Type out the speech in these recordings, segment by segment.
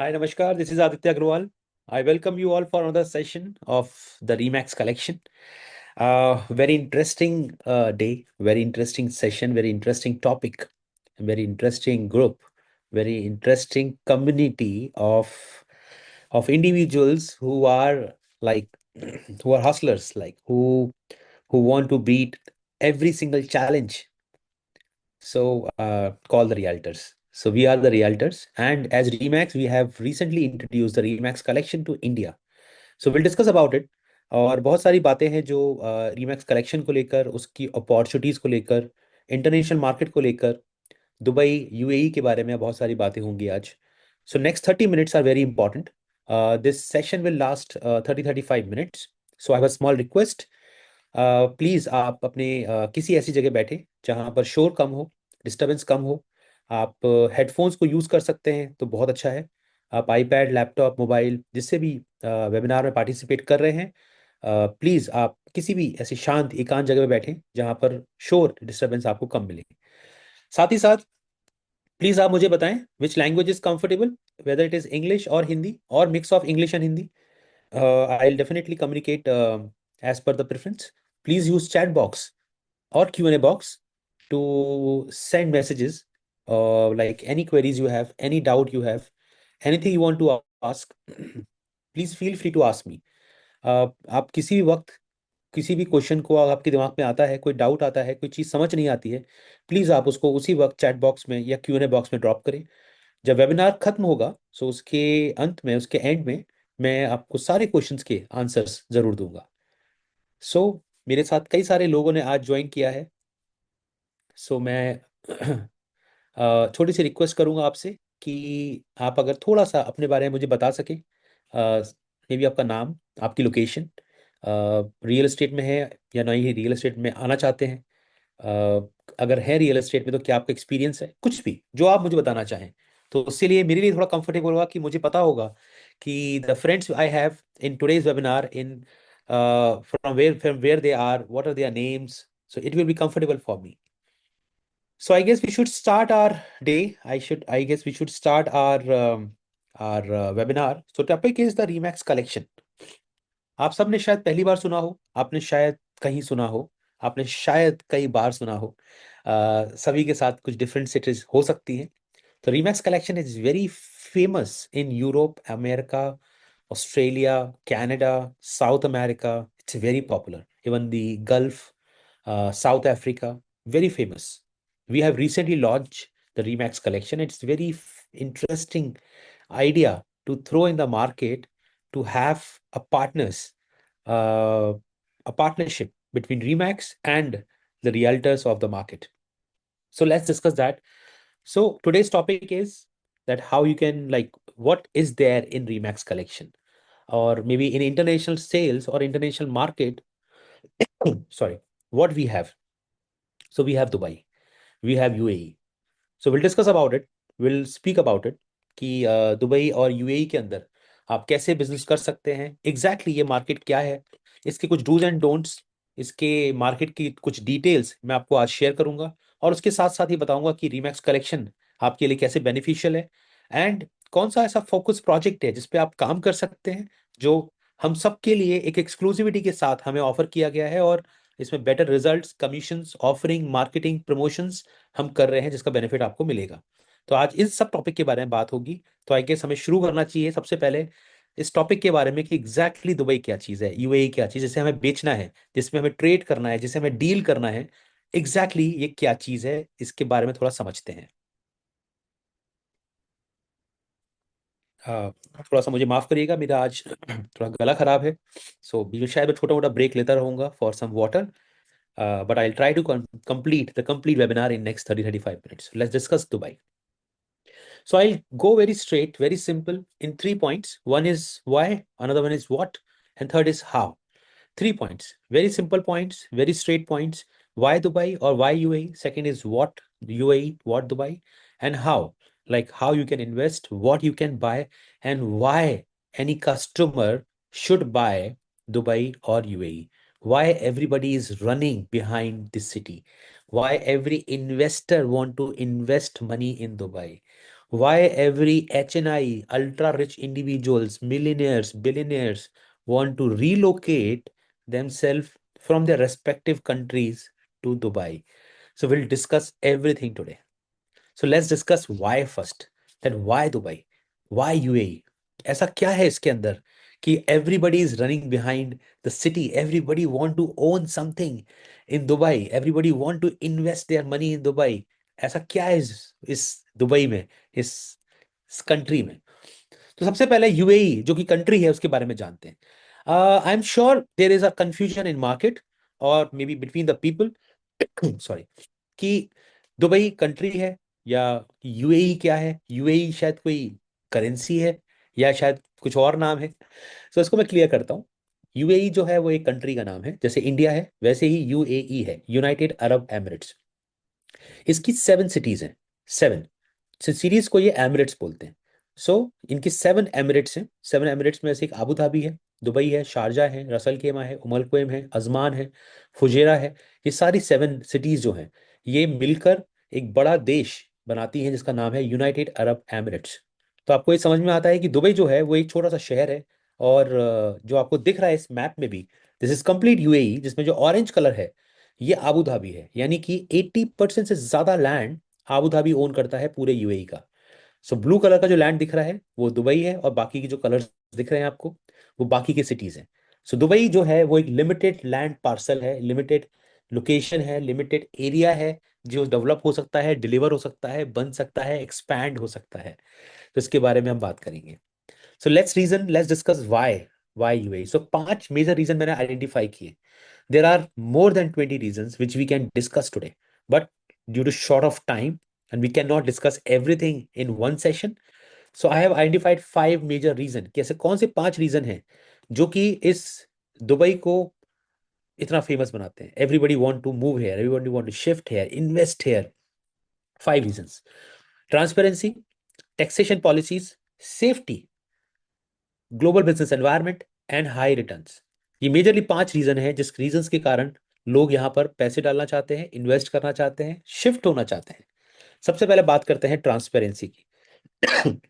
Hi, Namaskar. This is Aditya Agrawal. I welcome you all for another session of the Remax collection. Very interesting day, very interesting session, very interesting topic, very interesting group, very interesting community of individuals who are like who are hustlers, like who want to beat every single challenge. Call the realtors. So we are the realtors, and as Remax, we have recently introduced the Remax collection to India. So we'll discuss about it. और बहुत सारी बातें हैं जो रीमैक्स collection को लेकर, उसकी opportunities को लेकर, इंटरनेशनल मार्केट को लेकर, दुबई यूएई के बारे में बहुत सारी बातें होंगी आज. So next 30 minutes are very important. This session will last 30-35 minutes. So I have a small request. Please आप अपने किसी ऐसी जगह बैठे जहाँ पर शोर कम हो, डिस्टरबेंस कम हो. आप हेडफोन्स को यूज़ कर सकते हैं तो बहुत अच्छा है. आप आईपैड, लैपटॉप, मोबाइल जिससे भी वेबिनार में पार्टिसिपेट कर रहे हैं, प्लीज़ आप किसी भी ऐसी शांत एकांत जगह में बैठें जहाँ पर शोर डिस्टरबेंस आपको कम मिले. साथ ही साथ प्लीज़ आप मुझे बताएं which language is comfortable, whether it is English और हिंदी और mix of English and Hindi. I'll definitely communicate as per the preference. Please use chat box or Q&A box to send messages, like any queries you have, any doubt you have, anything you want to ask. Please feel free to ask me. आप किसी भी वक्त किसी भी question को आपके दिमाग में आता है, कोई डाउट आता है, कोई चीज़ समझ नहीं आती है, प्लीज़ आप उसको उसी वक्त चैट बॉक्स में या Q&A बॉक्स में ड्रॉप करें. जब वेबिनार खत्म होगा, सो उसके अंत में, उसके एंड में, मैं आपको सारे क्वेश्चंस के आंसर्स जरूर दूंगा. सो मेरे साथ कई सारे लोगों ने आज ज्वाइन किया है. सो मैं छोटी सी रिक्वेस्ट करूंगा आपसे कि आप अगर थोड़ा सा अपने बारे में मुझे बता सकें. मे बी आपका नाम, आपकी लोकेशन, रियल एस्टेट में है या नहीं रियल एस्टेट में आना चाहते हैं. अगर है रियल एस्टेट में तो क्या आपका एक्सपीरियंस है, कुछ भी जो आप मुझे बताना चाहें. तो उसके लिए मेरे लिए थोड़ा कंफर्टेबल होगा कि मुझे पता होगा कि the friends I have in today's webinar in from where they are, what are their names. So it will be comfortable for me. So I guess we should start our day. I guess we should start our webinar. So topic is the Remax collection. आप सबने शायद पहली बार सुना हो, आपने शायद कहीं सुना हो, आपने शायद कई बार सुना हो. सभी के साथ कुछ डिफरेंट सिटीज हो सकती हैं. तो Remax collection is very famous in Europe, America, Australia, Canada, South America. It's very popular. Even the Gulf, South Africa, very famous. We have recently launched the Remax collection. It's very interesting idea to throw in the market to have uh, a partnership between Remax and the realtors of the market. So let's discuss that. So today's topic is that how you can, like, what is there in Remax collection, or maybe in international sales or international market. Sorry, what we have. So we have Dubai, we have UAE. So we'll discuss about it. We'll speak about it कि Dubai और UAE के अंदर आप कैसे business कर सकते हैं, exactly ये मार्केट क्या है, इसके कुछ डूज एंड डोंट्स, इसके मार्केट की कुछ डिटेल्स मैं आपको आज शेयर करूंगा. और उसके साथ साथ ही बताऊंगा कि रीमैक्स कलेक्शन आपके लिए कैसे बेनिफिशियल है, एंड कौन सा ऐसा फोकस प्रोजेक्ट है जिसपे आप काम कर सकते हैं, जो हम सबके लिए एक एक्सक्लूसिविटी के साथ हमें ऑफर किया गया है. और इसमें better results, commissions, offering, marketing, promotions हम कर रहे हैं जिसका बेनिफिट आपको मिलेगा. तो आज इस सब टॉपिक के बारे में बात होगी. तो आई गेस हमें शुरू करना चाहिए सबसे पहले इस टॉपिक के बारे में कि एग्जैक्टली दुबई क्या चीज़ है, यूएई क्या चीज़, जिसे हमें बेचना है, जिसमें हमें ट्रेड करना है, जिसे हमें डील करना है. एग्जैक्टली ये क्या चीज़ है, इसके बारे में थोड़ा समझते हैं. थोड़ा सा मुझे माफ करिएगा, मेरा आज थोड़ा गला खराब है. सो शायद मैं छोटा मोटा ब्रेक लेता रहूंगा for some water. But I'll try to complete the complete webinar in next 30-35 minutes. Let's discuss Dubai. So I'll go very straight, very simple in 3 points. One is why, another one is what, and third is how. 3 points, very simple points, very straight points. Why Dubai or why UAE? Second is what UAE, what Dubai, and how, like how you can invest, what you can buy, and why any customer should buy Dubai or UAE. Why everybody is running behind this city. Why every investor want to invest money in Dubai. why every HNI, ultra rich individuals, millionaires, billionaires want to relocate themselves from their respective countries to Dubai. So we'll discuss everything today. So let's discuss why first. That why Dubai? Why UAE? ऐसा क्या है इसके अंदर कि everybody is running behind the city. Everybody want to own something in Dubai. Everybody want to invest their money in Dubai. ऐसा क्या है इस दुबई में, इस कंट्री में? तो सबसे पहले यूएई जो कि कंट्री है उसके बारे में जानते हैं. I am sure there is a confusion in market और may be between the people, sorry, कि दुबई कंट्री है या यूएई क्या है. यूएई शायद कोई करेंसी है या शायद कुछ और नाम है. तो इसको मैं क्लियर करता हूँ. यूएई जो है वो एक कंट्री का नाम है. जैसे इंडिया है वैसे ही यूएई है, यूनाइटेड अरब एमिरेट्स. इसकी 7 सिटीज हैं. 7 सीरीज को ये एमिरेट्स बोलते हैं. इनकी 7 एमिरेट्स हैं. 7 एमिरेट्स में से एक आबू धाबी है, दुबई है, शारजा है, रसल खेमा है, उमल क्वेम है, अजमान है, फुजेरा है. ये सारी 7 सिटीज जो हैं ये मिलकर एक बड़ा देश बनाती हैं जिसका नाम है यूनाइटेड अरब एमिरेट्स. तो आपको ये समझ में आता है कि दुबई जो है वो एक छोटा सा शहर है. और जो आपको दिख रहा है इस मैप में भी, दिस इज कंप्लीट यूएई, जिसमें जो ऑरेंज कलर है ये आबू धाबी है. यानी कि 80% से ज्यादा लैंड आबू धाबी ओन करता है पूरे यूएई का. ब्लू कलर का जो लैंड दिख रहा है वो दुबई है और बाकी की जो कलर्स दिख रहे हैं आपको वो बाकी की सिटीज हैं. दुबई जो है वो एक लिमिटेड लैंड पार्सल है, लिमिटेड लोकेशन है, लिमिटेड एरिया है जो डेवलप हो सकता है, डिलीवर हो सकता है, बन सकता है, एक्सपैंड हो सकता है. तो इसके बारे में हम बात करेंगे. Let's discuss why UAE. 5 major reason मैंने आइडेंटिफाई किए. There are more than 20 reasons which we can discuss today, but due to short of time and we cannot discuss everything in one session, so I have identified 5 major reasons कि ऐसे कौन से 5 reason हैं जो कि इस Dubai को इतना फेमस बनाते हैं. Everybody want to move here, everybody want to shift here, invest here. 5 reasons: transparency, taxation policies, safety, global business environment and high returns. ये मेजरली 5 रीजन है जिस रीजंस के कारण लोग यहाँ पर पैसे डालना चाहते हैं, इन्वेस्ट करना चाहते हैं, शिफ्ट होना चाहते हैं. सबसे पहले बात करते हैं ट्रांसपेरेंसी की.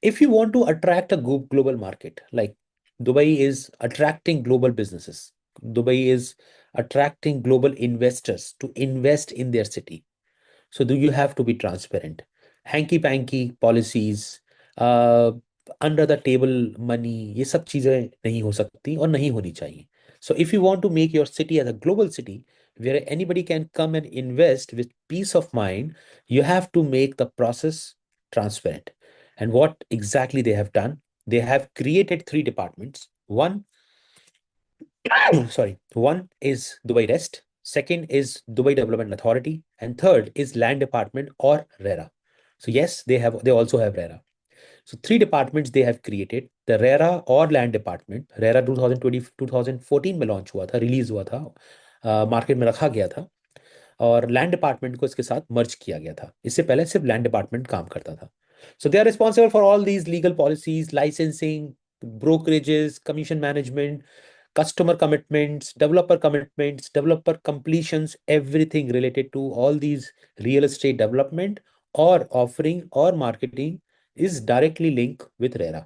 If you want to attract a global market, like Dubai is attracting global businesses, Dubai is attracting global investors to invest in their city. So do you have to be transparent? Hanky panky policies, under the table money, ये सब चीजें नहीं हो सकती और नहीं होनी चाहिए. If you want to make your city as a global city where anybody can come and invest with peace of mind, you have to make the process transparent. And what exactly they have done, they have created 3 departments. One, sorry, one is Dubai Rest, second is Dubai Development Authority, and third is Land Department or RERA. So yes, they also have RERA. So 3 departments they have created. The RERA or Land Department, RERA 2020 2014 में launch हुआ था, release हुआ था, market में रखा गया था, और लैंड डिपार्टमेंट को इसके साथ मर्ज किया गया था. इससे पहले सिर्फ लैंड डिपार्टमेंट काम करता था. They are responsible for all these legal policies, licensing, brokerages, commission management, customer commitments, developer completions, everything related to all these real estate development or offering or marketing is directly linked with RERA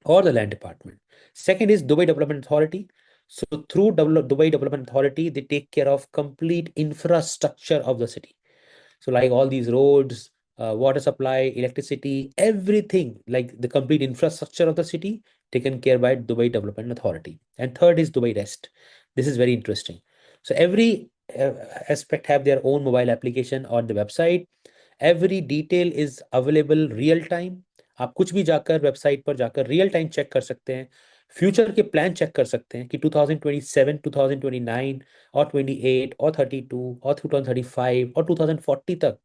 or the land department. Second is Dubai Development Authority. Through Dubai Development Authority, they take care of complete infrastructure of the city. Like all these roads, water supply, electricity, everything, like the complete infrastructure of the city, taken care by Dubai Development Authority. And third is Dubai Rest. This is very interesting. Every aspect have their own mobile application on the website. Every detail is available real time. आप कुछ भी जाकर website पर जाकर real time check कर सकते हैं, future के प्लान चेक कर सकते हैं कि 2027, 2029 और 28 और 32 और 2035 और 2040 तक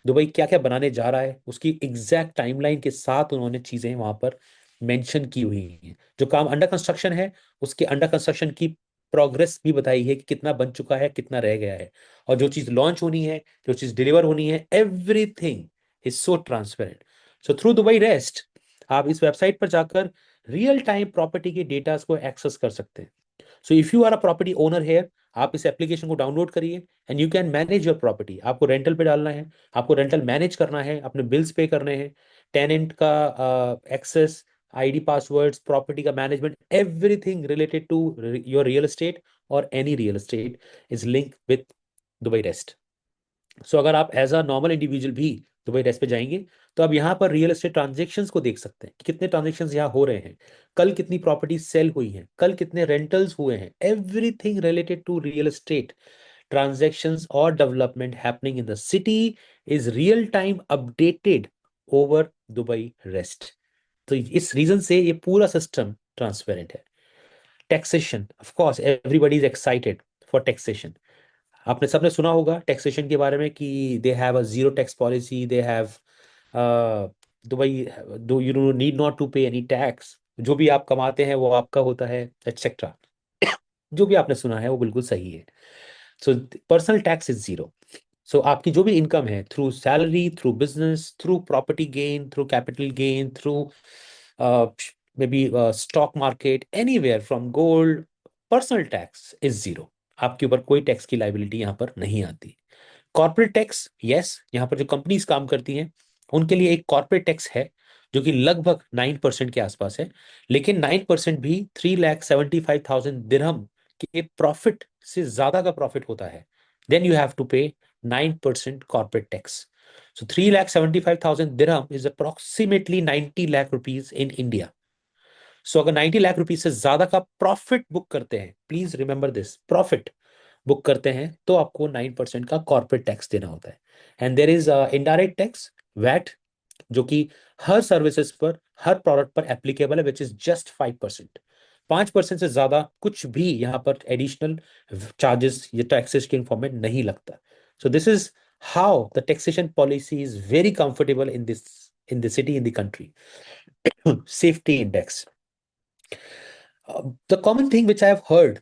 दुबई क्या क्या बनाने जा रहा है. उसकी एग्जैक्ट टाइमलाइन के साथ उन्होंने चीजें वहां पर मेंशन की हुई हैं. जो काम अंडर कंस्ट्रक्शन है उसके अंडर कंस्ट्रक्शन की प्रोग्रेस भी बताई है कि कितना बन चुका है, कितना रह गया है, और जो चीज लॉन्च होनी है, जो चीज डिलीवर होनी है, everything is so transparent. Through Dubai rest आप इस वेबसाइट पर जाकर रियल टाइम प्रॉपर्टी के डेटा को एक्सेस कर सकते हैं. If you are a property owner here, आप इस एप्लीकेशन को डाउनलोड करिए and you can manage your property. आपको रेंटल पे डालना है, आपको रेंटल मैनेज करना है, अपने बिल्स पे करने हैं, टेनेंट का एक्सेस, आईडी पासवर्ड्स, प्रॉपर्टी का management, everything related to your real estate और any real estate is link with Dubai rest. So अगर आप एज अ नॉर्मल इंडिविजुअल भी दुबई रेस्ट पे जाएंगे तो आप यहाँ पर रियल एस्टेट ट्रांजेक्शन्स को देख सकते हैं कि कितने ट्रांजेक्शन्स यहाँ हो रहे हैं, कल कितनी प्रॉपर्टी सेल हुई हैं, कल कितने रेंटल्स हुए हैं, everything related to real estate transactions or development happening in the city is real time updated over Dubai REST। तो इस रीजन से ये पूरा सिस्टम ट्रांसपेरेंट है। Taxation, of course everybody is excited for taxation. आपने सबने सुना होगा टैक्सेशन के बारे में कि they have a zero tax policy, they have Dubai, दो यू नीड नॉट टू पे एनी टैक्स, जो भी आप कमाते हैं वो आपका होता है, एक्सेट्रा। जो भी आपने सुना है वो बिल्कुल सही है। So personal tax is zero. So आपकी जो भी इनकम है, through salary, through business, through property gain, through capital gain, through may be stock market, anywhere from gold, personal tax is zero. आपके ऊपर कोई टैक्स की लाइबिलिटी यहाँ पर नहीं आती। कॉर्पोरेट टैक्स, यस, यहाँ पर जो कंपनीज काम करती हैं उनके लिए एक कॉर्पोरेट टैक्स है जो कि लगभग 9% के आसपास है। लेकिन 9% भी 3,75,000 दिरहम के प्रॉफिट से ज्यादा का प्रॉफिट होता है, then you have to pay 9% corporate tax. So 3,75,000 dirham is approximately 90 lakh rupees in India. So अगर 90 लाख रुपीज से ज्यादा का प्रॉफिट बुक करते हैं, please remember this, profit book करते हैं तो आपको 9% का कॉर्पोरेट टैक्स देना होता है। And there is indirect tax, VAT, जो कि हर सर्विसेज पर, हर प्रोडक्ट पर एप्लीकेबल है, विच इज जस्ट 5%। 5% से ज्यादा कुछ भी यहाँ पर एडिशनल चार्जेस या टैक्सेस के फॉर्म में नहीं लगता। सो this is how the taxation policy is very comfortable in the city, in the country. Safety index, the common thing which I have heard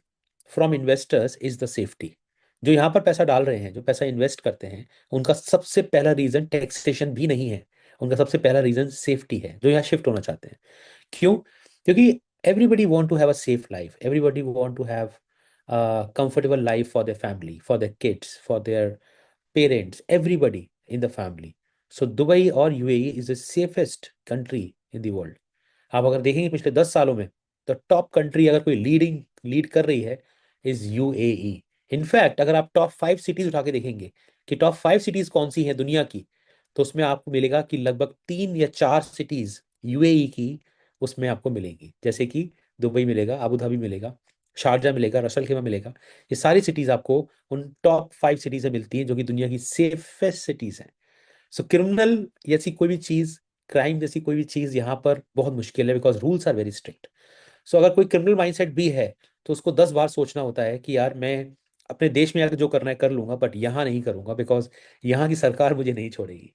from investors is the safety. जो यहाँ पर पैसा डाल रहे हैं, जो पैसा इन्वेस्ट करते हैं, उनका सबसे पहला रीजन टैक्सेशन भी नहीं है, उनका सबसे पहला रीजन सेफ्टी है, जो यहाँ शिफ्ट होना चाहते हैं। क्यों? क्योंकि everybody want to have a safe life, everybody want to have comfortable life for their family, for their kids, for their parents, everybody in the family. So Dubai और UAE is the safest country in the world. आप अगर देखेंगे पिछले 10 सालों में, तो top country अगर कोई लीड कर रही है इज यूएई। इनफैक्ट अगर आप टॉप 5 सिटीज उठा के देखेंगे कि टॉप 5 सिटीज कौन सी हैं दुनिया की, तो उसमें आपको मिलेगा कि लगभग 3 या 4 सिटीज यूएई की उसमें आपको मिलेंगी। जैसे कि दुबई मिलेगा, अबू धाबी मिलेगा, शारजा मिलेगा, रसल खेमा मिलेगा। ये सारी सिटीज आपको उन टॉप 5 सिटीज से मिलती हैं जो कि दुनिया की सेफेस्ट सिटीज हैं। सो क्रिमिनल जैसी कोई भी चीज, क्राइम जैसी कोई भी चीज यहाँ पर बहुत मुश्किल है, because rules are very strict. So अगर कोई क्रिमिनल माइंडसेट भी है तो उसको 10 बार सोचना होता है कि यार मैं अपने देश में आकर जो करना है कर लूंगा, बट यहाँ नहीं करूंगा, बिकॉज यहाँ की सरकार मुझे नहीं छोड़ेगी।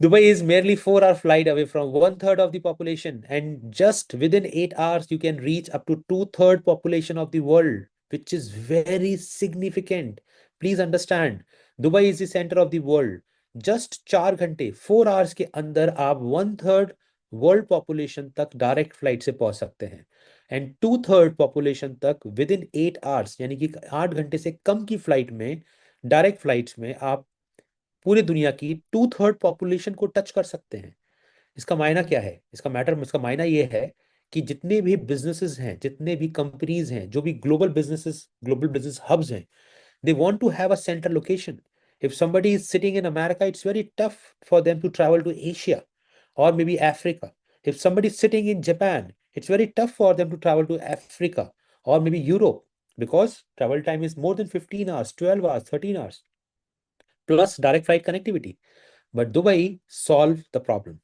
Dubai is merely 4 hour flight away from one third of the population, and just within 8 hours you can reach up to two-third population of the world, which is very significant. Please understand, Dubai is the center of the world. Just 4 घंटे, 4 hours के अंदर आप 1/3 world population तक direct flight से पहुंच सकते हैं, and 2/3 population तक विद इन 8 आवर्स, यानी कि 8 घंटे से कम की फ्लाइट में, डायरेक्ट फ्लाइट्स में आप पूरी दुनिया की 2/3 पॉपुलेशन को टच कर सकते हैं। इसका मायना क्या है? इसका मायना ये है कि जितने भी बिजनेसेस हैं, जितने भी कंपनीज हैं, जो भी ग्लोबल बिजनेस हब्स हैं, they want to have a central location. If somebody is sitting in America, it's very tough for them to travel to Asia or maybe Africa. If somebody is sitting in Japan, it's very tough for them to travel to Africa or maybe Europe, because travel time is more than 15 hours, 12 hours, 13 hours, plus direct flight connectivity. But Dubai solved the problem.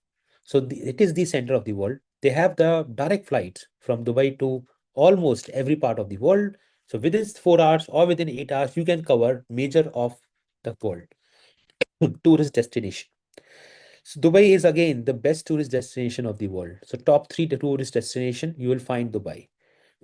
So it is the center of the world. They have the direct flights from Dubai to almost every part of the world. So within 4 hours or within 8 hours, you can cover major of the world. Tourist destination. So Dubai is again the best tourist destination of the world. So top three tourist destination, you will find Dubai.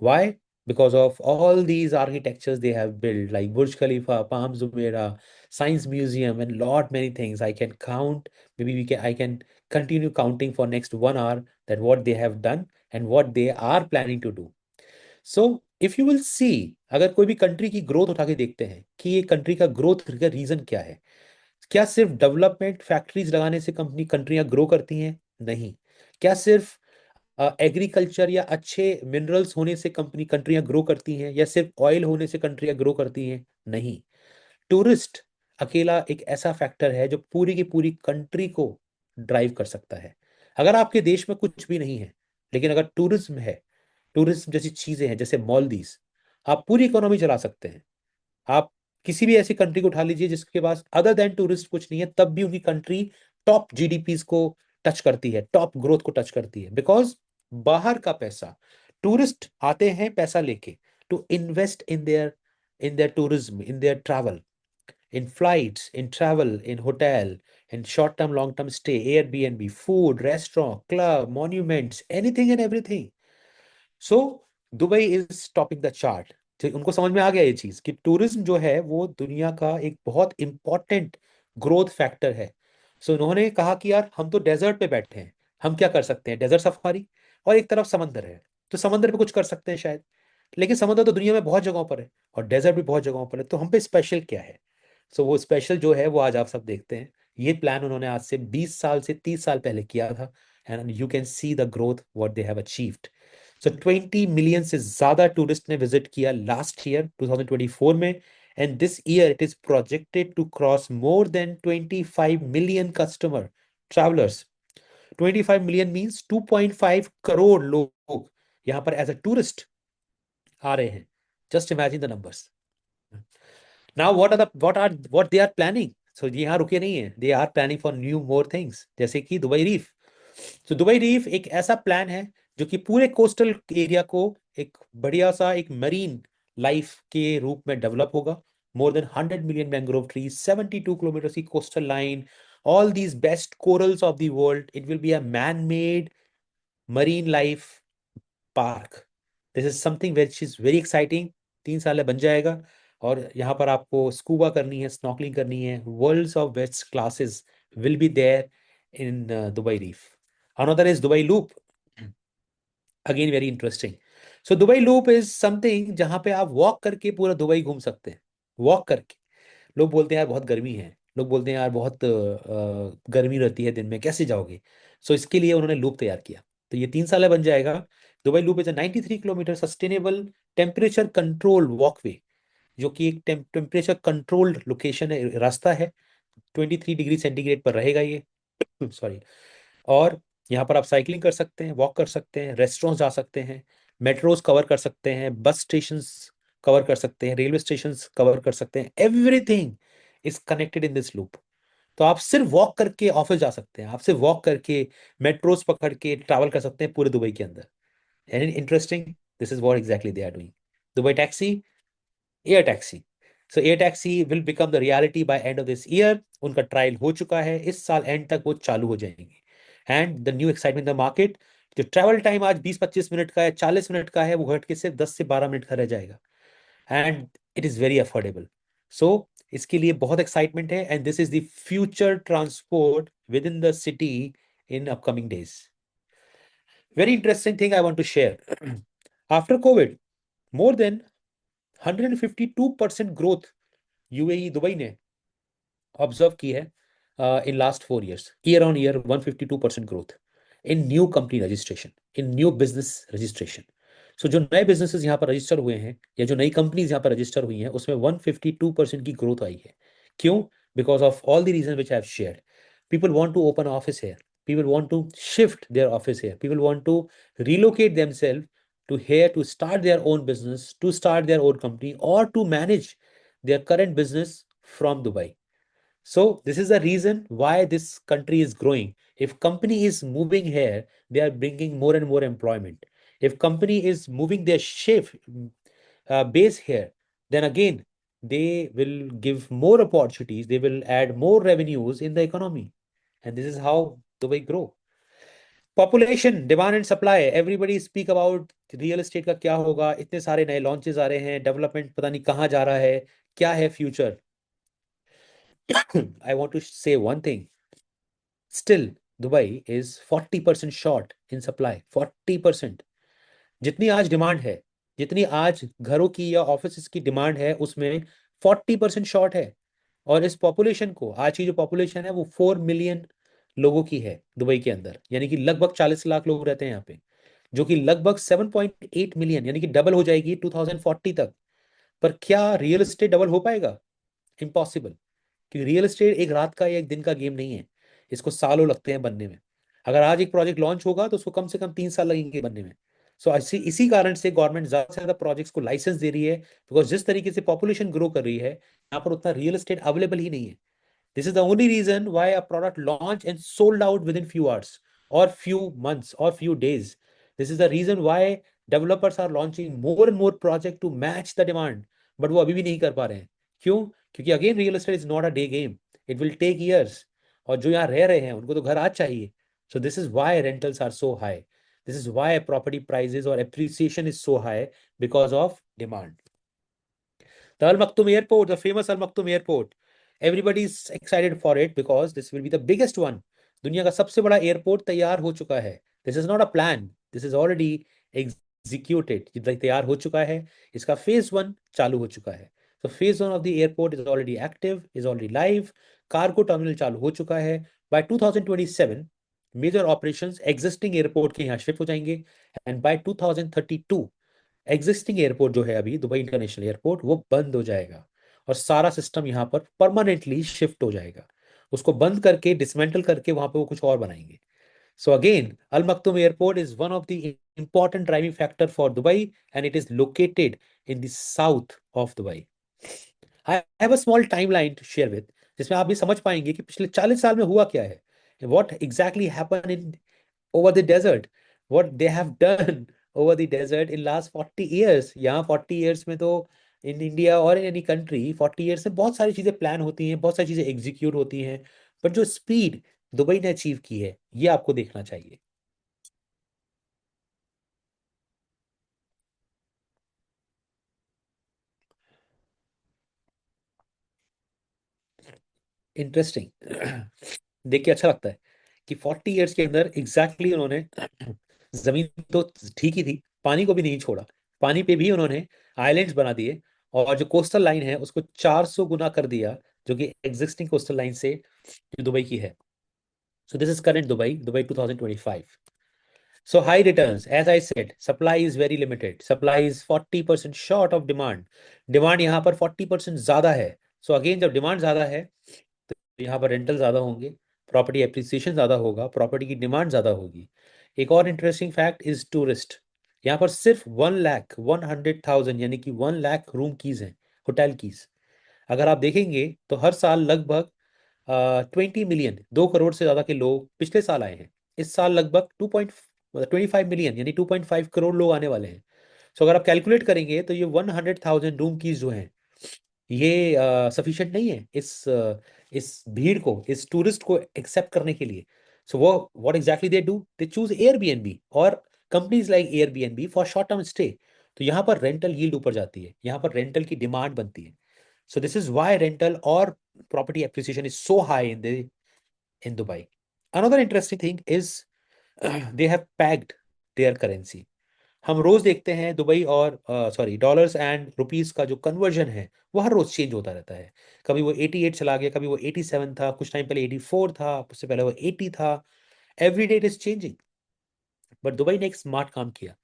Why? Because of all these architectures they have built, like Burj Khalifa, Palm Jumeirah, Science Museum, and lot many things. I can count. Maybe I can continue counting for next 1 hour that what they have done and what they are planning to do. So if you will see, अगर कोई भी country की growth उठा के देखते हैं कि ये कंट्री का ग्रोथ का रीजन क्या है, क्या सिर्फ डेवलपमेंट फैक्ट्रीज लगाने से कंट्रियां ग्रो करती हैं? नहीं। क्या सिर्फ एग्रीकल्चर या अच्छे मिनरल्स होने से कंट्रियां ग्रो करती हैं, या सिर्फ ऑयल होने से कंट्रियां ग्रो करती हैं? नहीं। टूरिस्ट अकेला एक ऐसा फैक्टर है जो पूरी की पूरी कंट्री को ड्राइव कर सकता है। अगर आपके देश में कुछ भी नहीं है, लेकिन अगर टूरिज्म है, टूरिज्म जैसी चीजें हैं जैसे मॉलदीव्स, आप पूरी इकोनॉमी चला सकते हैं। आप किसी भी ऐसी कंट्री को उठा लीजिए जिसके पास अदर देन टूरिस्ट कुछ नहीं है, तब भी उनकी कंट्री टॉप जीडीपीज को टच करती है, टॉप ग्रोथ को टच करती है, बिकॉज बाहर का पैसा, टूरिस्ट आते हैं पैसा लेके to invest in their tourism, in their travel, in flights, in travel, in hotel, in short term, long term stay, Airbnb, food, restaurant, club, monuments, anything and everything. So Dubai is topping the chart. तो उनको समझ में आ गया ये चीज कि tourism जो है वो दुनिया का एक बहुत इंपॉर्टेंट ग्रोथ फैक्टर है। सो उन्होंने कहा कि यार हम तो डेजर्ट पे बैठे हैं, हम क्या कर सकते हैं? डेजर्ट सफारी, और एक तरफ समंदर है, तो समंदर पे कुछ कर सकते हैं शायद। लेकिन समंदर तो दुनिया में बहुत जगहों पर है, और डेजर्ट भी बहुत जगहों पर है, तो हम पे स्पेशल क्या है? सो वो स्पेशल जो है वो आज आप सब देखते हैं। ये प्लान उन्होंने आज से 20 साल से 30 साल पहले किया था, and you can see the growth what they have achieved. So 20 million से ज्यादा टूरिस्ट ने विजिट किया लास्ट ईयर 2024 में, and this year it is projected to cross more than 25 million customer travellers. 25 million means 2.5 crore लोग यहाँ पर as a tourist आ रहे हैं। Just imagine the numbers. Now what they are planning. So ये यहाँ रुके नहीं है, they are planning for new more things, जैसे कि दुबई रीफ। तो दुबई रीफ एक ऐसा प्लान है जो कि पूरे कोस्टल एरिया को एक बढ़िया सा एक मरीन लाइफ के रूप में डेवलप होगा। More than 100 million mangrove trees, 72 kilometre की coastal line, all these best corals of the world, it will be a man made marine life park. This is something which is very exciting. 3 साल में बन जाएगा, और यहाँ पर आपको scuba करनी है, स्नॉकलिंग करनी है, world's of best classes will be there in Dubai reef. Another is Dubai loop, again very interesting. So Dubai loop is something जहाँ पे आप वॉक करके पूरा दुबई घूम सकते हैं, वॉक करके। लोग बोलते हैं यार बहुत गर्मी है, लोग बोलते हैं यार बहुत गर्मी रहती है दिन में, कैसे जाओगे? सो इसके लिए उन्होंने लूप तैयार किया। तो ये 3 साल में बन जाएगा। Dubai loop is a 93 kilometre sustainable temperature control walkway, जो कि एक टेम्परेचर कंट्रोल्ड लोकेशन है, रास्ता है। 23 डिग्री सेंटीग्रेड पर रहेगा ये। सॉरी। और यहाँ पर आप साइकिलिंग कर सकते हैं, वॉक कर सकते हैं, रेस्टोरेंट्स जा सकते हैं, मेट्रोज कवर कर सकते हैं, बस स्टेशंस कवर कर सकते हैं, रेलवे स्टेशंस कवर कर सकते हैं। Everything is connected in this loop. तो आप सिर्फ वॉक करके ऑफिस जा सकते हैं, आप सिर्फ वॉक करके मेट्रोज पकड़ के ट्रैवल कर सकते हैं पूरे दुबई के अंदर। And interesting, this is what exactly they are doing. Dubai taxi, air taxi. So air taxi will become the reality by end of this year. उनका ट्रायल हो चुका है, इस साल एंड तक वो चालू हो जाएंगे। And the new excitement in the market, जो ट्रैवल टाइम आज 20-25 मिनट का है, 40 मिनट का है, वो घट के सिर्फ 10 से 12 मिनट का रह जाएगा। And it is very affordable. So इसके लिए बहुत एक्साइटमेंट है, and this is the future transport within the city in upcoming days. Very interesting thing I want to share. After COVID, more than 152% growth UAE Dubai ने observe की है in last 4 years. Year on year 152% growth in new company registration, in new business registration. So जो नए businesses यहाँ पर register हुए हैं, या जो नई कंपनीज यहाँ पर रजिस्टर हुई हैं, उसमें 152% की ग्रोथ आई है। क्यों? Because of all the reason which I have shared. People want to open office here, people want to shift their office here, people want to relocate themselves to here to start their own business, to start their own company, or to manage their current business from Dubai. So this is the reason why this country is growing. If company is moving here, they are bringing more and more employment. If company is moving their shift base here, then again they will give more opportunities. They will add more revenues in the economy, and this is how Dubai grow. Population, demand and supply, everybody speak about real estate का क्या होगा, इतने सारे नए launches आ रहे हैं, development पता नहीं कहाँ जा रहा है, क्या है future. I want to say one thing. Still, Dubai is 40% short in supply. 40%। जितनी आज डिमांड है, जितनी आज घरों की या ऑफिस की डिमांड है उसमें 40% शॉर्ट है। और इस पॉपुलेशन को, आज की जो पॉपुलेशन है वो 4 मिलियन लोगों की है दुबई के अंदर, यानी कि लगभग 40 लाख लोग रहते हैं यहाँ पे, जो कि लगभग 7.8 मिलियन यानी कि डबल हो जाएगी 2040 तक। पर क्या रियल एस्टेट डबल हो पाएगा? इम्पॉसिबल। क्योंकि रियल एस्टेट एक रात का या एक दिन का गेम नहीं है, इसको सालों लगते हैं बनने में। अगर आज एक प्रोजेक्ट लॉन्च होगा तो उसको कम से कम 3 साल लगेंगे बनने में। सो इसी इसी कारण से गवर्नमेंट ज्यादा से ज्यादा प्रोजेक्ट्स को लाइसेंस दे रही है, बिकॉज जिस तरीके से पॉपुलेशन ग्रो कर रही है यहाँ पर उतना रियल एस्टेट अवेलेबल ही नहीं है। This is the only reason why a product launched and sold out within few hours or few months or few days. This is the reason why developers are launching more and more project to match the demand. But वो अभी भी नहीं कर पा रहे हैं। क्यों? क्योंकि again real estate is not a day game. It will take years. और जो यहाँ रह रहे हैं उनको तो घर आज चाहिए. So this is why rentals are so high. This is why property prices or appreciation is so high because of demand. The Al Maktoum Airport, the famous Al Maktoum Airport. Everybody is excited for it because this will be the biggest one. दुनिया का सबसे बड़ा airport तैयार हो चुका है. This is not a plan. This is already executed. ये तैयार हो चुका है. इसका phase 1 चालू हो चुका है. So phase 1 of the airport is already active, is already live. Cargo terminal चालू हो चुका है. By 2027, major operations existing airport के यहाँ शिफ्ट हो जाएंगे. And by 2032, एग्जिस्टिंग एयरपोर्ट जो है अभी दुबई इंटरनेशनल एयरपोर्ट वो बंद हो जाएगा और सारा सिस्टम यहाँ पर परमानेंटली शिफ्ट हो जाएगा। उसको बंद करके डिसमेंटल करके वहां पे वो कुछ और बनाएंगे। So again Al Maktoum airport is one of the important driving factor for Dubai and it is located in the south of Dubai. I have a small timeline to share with, जिसमें आप भी समझ पाएंगे कि पिछले 40 साल में हुआ क्या है, what exactly happen in over the desert, what they have done over the desert in last 40 years। यहाँ 40 years में तो इन इंडिया और इन एनी कंट्री 40 years में बहुत सारी चीजें प्लान होती हैं, बहुत सारी चीजें एग्जीक्यूट होती हैं, पर जो स्पीड दुबई ने अचीव की है ये आपको देखना चाहिए। इंटरेस्टिंग। देख के अच्छा लगता है कि 40 years के अंदर एग्जैक्टली उन्होंने जमीन तो ठीक ही थी, पानी को भी नहीं छोड़ा, पानी पे भी उन्होंने आइलैंड्स बना दिए और जो कोस्टल लाइन है उसको 400 गुना कर दिया, जो कि एग्जिस्टिंग कोस्टल लाइन से जो दुबई की है। सो this is current Dubai, Dubai 2025। So high returns, as I said, supply is very limited. Supply is 40% short of demand. Demand यहाँ पर 40% ज्यादा है। So again जब डिमांड ज्यादा है तो यहाँ पर रेंटल ज्यादा होंगे, प्रॉपर्टी एप्रिसिएशन ज्यादा होगा, प्रॉपर्टी की डिमांड ज्यादा होगी। एक और इंटरेस्टिंग फैक्ट इज टूरिस्ट। यहाँ पर सिर्फ 1,100,000 यानी कि 1 लाख रूम कीज हैं, होटल कीज। अगर आप देखेंगे तो हर साल लगभग 20 मिलियन, 2 करोड़ से ज्यादा के लोग पिछले साल आए हैं। इस साल लगभग 25 मिलियन यानी 2.5 करोड़ लोग आने वाले हैं। सो अगर आप कैलकुलेट करेंगे तो ये 100,000 रूम कीज जो हैं ये सफिशिएंट नहीं है इस भीड़ को, इस टूरिस्ट को एक्सेप्ट करने के लिए। सो वो what exactly they do, they choose Airbnb और companies like Airbnb for short term stay. तो यहाँ पर रेंटल यील्ड ऊपर जाती है, यहाँ पर रेंटल की डिमांड बनती है। So this is why rental or property appreciation is so high in Dubai. Another interesting thing is they have pegged their currency. हम रोज देखते हैं दुबई और सॉरी डॉलर्स एंड रुपीस का जो कन्वर्जन है वो हर रोज चेंज होता रहता है। कभी वो 88 चला गया, कभी वो 87 था, कुछ टाइम पहले 84 था, उससे पहले वो 80 था। Every day it is changing. But Dubai ने एक स्मार्ट काम किया।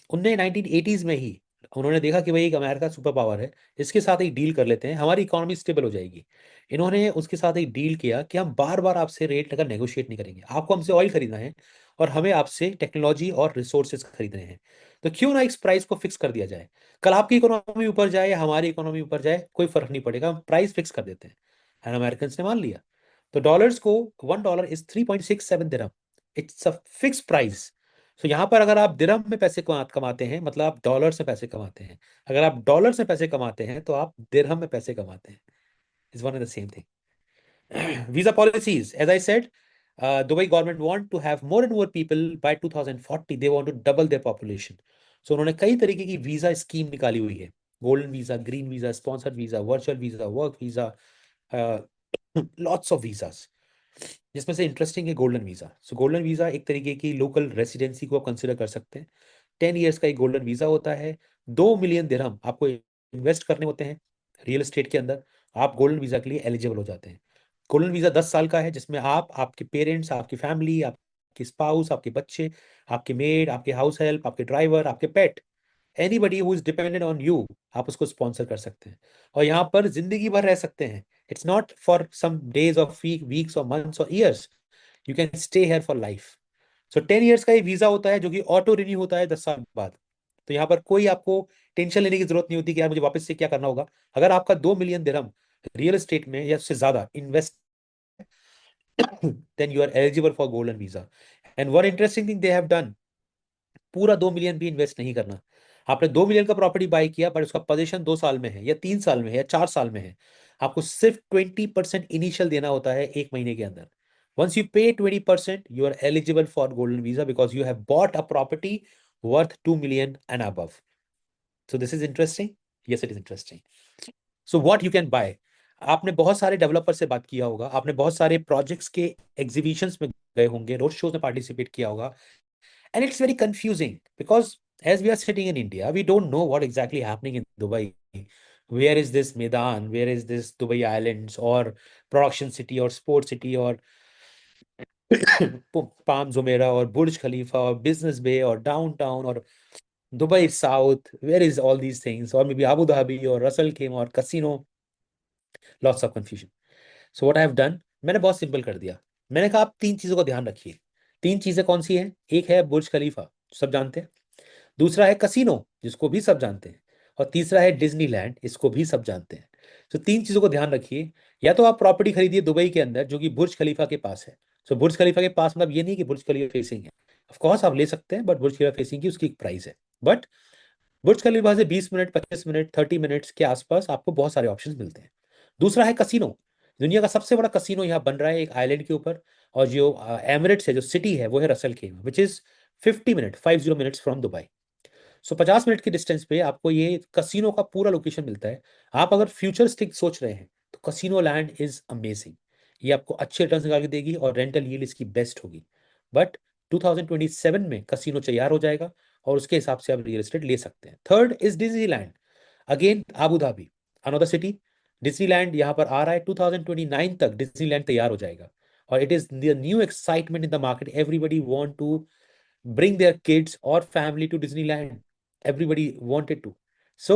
उनने 1980s में ही उन्होंने देखा कि भाई एक अमेरिका सुपर पावर है, इसके साथ एक डील कर लेते हैं, हमारी इकोनॉमी स्टेबल हो जाएगी। इन्होंने उसके साथ एक डील किया कि हम बार बार आपसे रेट अगर नेगोशिएट नहीं करेंगे, आपको हमसे ऑयल खरीदना है और हमें आपसे टेक्नोलॉजी और रिसोर्सेज खरीदने हैं, तो क्यों ना इस प्राइस को फिक्स कर दिया जाए। कल आपकी इकोनॉमी ऊपर जाए या हमारी इकोनॉमी ऊपर जाए कोई फर्क नहीं पड़ेगा, हम प्राइस फिक्स कर देते हैं। एंड अमेरिकन ने मान लिया। तो डॉलर्स को $1 is 3.67 dirham. It's a fix price. So यहाँ पर अगर आप दिरहम में पैसे कमाते हैं मतलब आप डॉलर से पैसे कमाते हैं, अगर आप डॉलर से पैसे कमाते हैं तो आप दिरहम में पैसे कमाते हैं। Is one and the same thing. Visa policies, as I said, Dubai government want to have more and more people by 2040, they want to double their population. So उन्होंने कई तरीके की वीजा स्कीम निकाली हुई है, golden visa, green visa, sponsored visa, virtual visa, work visa, lots of visas, जिसमें से interesting है golden visa. So golden visa एक तरीके की लोकल रेसिडेंसी को कंसिडर कर सकते हैं। 10 ईयर्स का एक गोल्डन वीजा होता है। 2 मिलियन दिरहम आपको इन्वेस्ट करने होते हैं रियल एस्टेट के अंदर, आप गोल्डन वीजा के लिए एलिजिबल हो जाते हैं। गोल्डन वीजा 10 साल का है, जिसमें आप, आपके पेरेंट्स, आपकी फैमिली, आपके स्पाउस, आपके बच्चे, आपके मेड, आपके हाउस हेल्प, आपके ड्राइवर, आपके pet, anybody who is dependent on you, आप उसको स्पॉन्सर कर सकते हैं और यहाँ पर जिंदगी भर रह सकते हैं। It's not for some days of weeks और मंथ्स और years, you can stay here for life. So 10 years का ये वीजा होता है जो कि ऑटो रिन्यू होता है 10 साल बाद। तो यहाँ पर कोई आपको टेंशन लेने की जरूरत नहीं होती कि यार मुझे वापस से क्या करना होगा। अगर आपका 2 मिलियन दिरहम रियल एस्टेट में या उससे ज्यादा invest, then you are eligible for golden visa. And one interesting thing they have done, पूरा 2 मिलियन भी इन्वेस्ट नहीं करना। आपने 2 मिलियन का प्रॉपर्टी बाय किया, पर उसका पोजीशन 2 साल में है या 3 साल में है या 4 साल में है, आपको सिर्फ 20% इनिशियल देना होता है 1 महीने के अंदर। Once you pay 20%, you are eligible for golden visa because you have bought a property worth 2 million and above. So this is interesting. Yes, it is interesting. So what you can buy, आपने बहुत सारे developer से बात किया होगा, आपने बहुत सारे प्रोजेक्ट्स के एग्जीबिशंस में गए होंगे, रोड शोज में पार्टिसिपेट किया होगा, and it's very confusing because as we are sitting in India, we don't know what exactly happening in Dubai. Where is this Medan, where is this Dubai Islands or production city or sport city or Palm Jumeirah or Burj Khalifa or Business Bay or downtown or Dubai South, where is all these things, or maybe Abu Dhabi or Russell Khaimah or casino, lots of confusion. So what I have done, मैंने बहुत simple कर दिया। मैंने कहा आप तीन चीजों को ध्यान रखिए। तीन चीजें कौन सी हैं? एक है बुर्ज खलीफा, जो सब जानते हैं। दूसरा है कसिनो, जिसको भी सब जानते हैं। और तीसरा है डिज्नीलैंड, इसको भी सब जानते हैं। तो तीन चीजों को ध्यान रखिए। या तो आप प्रॉपर्टी खरीदिए दुबई के अंदर जो कि बुर्ज खलीफा के पास है। सो बुर्ज खलीफा के पास मतलब ये नहीं कि बुर्ज खलीफा फेसिंग है, ऑफ कोर्स आप ले सकते हैं, बट बुर्ज खलीफा फेसिंग की उसकी एक प्राइस है। बट बुर्ज खलीफा से 20 मिनट, 25 मिनट, 30 मिनट्स के आसपास आपको बहुत सारे ऑप्शंस मिलते हैं। दूसरा है कसिनो। दुनिया का सबसे बड़ा कसिनो यहाँ बन रहा है एक आइलैंड के ऊपर। और जो एमिरेट्स है, जो सिटी है, वो है रसल खेमा, which is 50 minutes from Dubai. So 50 minute की डिस्टेंस पे आपको ये कसिनो का पूरा लोकेशन मिलता है। आप अगर फ्यूचरिस्टिक सोच रहे हैं तो कसिनो लैंड इज अमेजिंग। ये आपको अच्छे रिटर्न निकाल के देगी और रेंटल यील्ड इसकी बेस्ट होगी। बट 2027 में कसिनो तैयार हो जाएगा और उसके हिसाब से आप रियल एस्टेट ले सकते हैं। Third is Disneyland, again Abu Dhabi, another city. Disneyland यहाँ पर आ रहा है, 2029 तक डिज्नीलैंड तैयार हो जाएगा। और it is the new excitement in the market, everybody want to bring their kids or family to Disneyland. Everybody wanted to. So